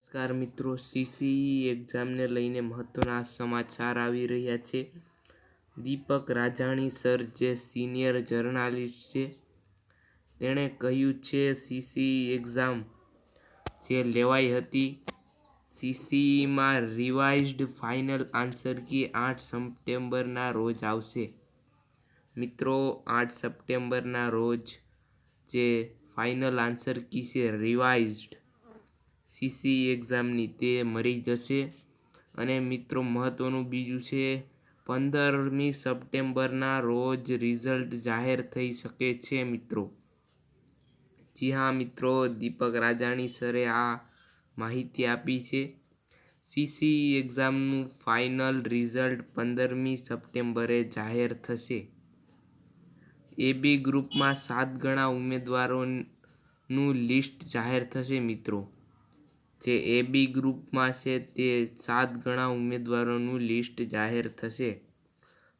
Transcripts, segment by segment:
નમસ્કાર મિત્રો, સીસીઈ એક્ઝામને લઈને મહત્વના સમાચાર આવી રહ્યા છે. દીપક રાજાણી સર, જે સિનિયર જર્નાલિસ્ટ છે, તેણે કહ્યું છે સીસીઈ એક્ઝામ જે લેવાઈ હતી, સીસીઈમાં રિવાઇઝ્ડ ફાઇનલ આન્સર કી 8 સપ્ટેમ્બરના રોજ આવશે. મિત્રો, 8 સપ્ટેમ્બરના રોજ જે ફાઇનલ આન્સર કી છે રિવાઇઝ્ડ સીસીઈ એક્ઝામની, તે મળી જશે. અને મિત્રો, મહત્વનું બીજું છે, 15મી સપ્ટેમ્બરના રોજ રિઝલ્ટ જાહેર થઈ શકે છે મિત્રો. જી હા મિત્રો, દીપક રાજાણી સરે આ માહિતી આપી છે. સીસીઈ એક્ઝામનું ફાઇનલ રિઝલ્ટ 15મી સપ્ટેમ્બરે જાહેર થશે. એબી ગ્રુપમાં 7 ગણા ઉમેદવારોનું લિસ્ટ જાહેર થશે મિત્રો. જે એબી ગ્રુપમાં છે તે 7 ગણા ઉમેદવારોનું લિસ્ટ જાહેર થશે.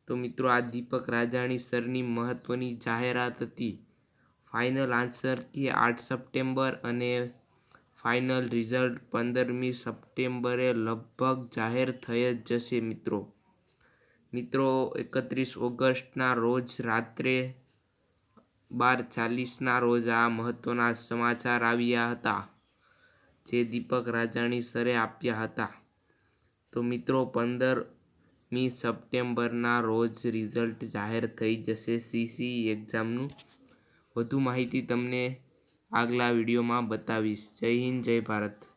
તો મિત્રો, આ દીપક રાજાણી સરની મહત્વની જાહેરાત હતી. ફાઇનલ આન્સર કી 8 સપ્ટેમ્બર અને ફાઇનલ રિઝલ્ટ 15મી સપ્ટેમ્બરે લગભગ જાહેર થઈ જ જશે મિત્રો. 31 ઓગસ્ટના રોજ રાત્રે 12:40ના રોજ આ મહત્વના સમાચાર આવ્યા હતા, જે દીપક રાજાણી સરે આપ્યા હતા. તો મિત્રો, 15મી સપ્ટેમ્બરના રોજ રિઝલ્ટ જાહેર થઈ જશે સીસીઈ એક્ઝામનું. વધુ માહિતી તમને આગલા વિડીયોમાં બતાવીશ. જય હિન્દ, જય ભારત.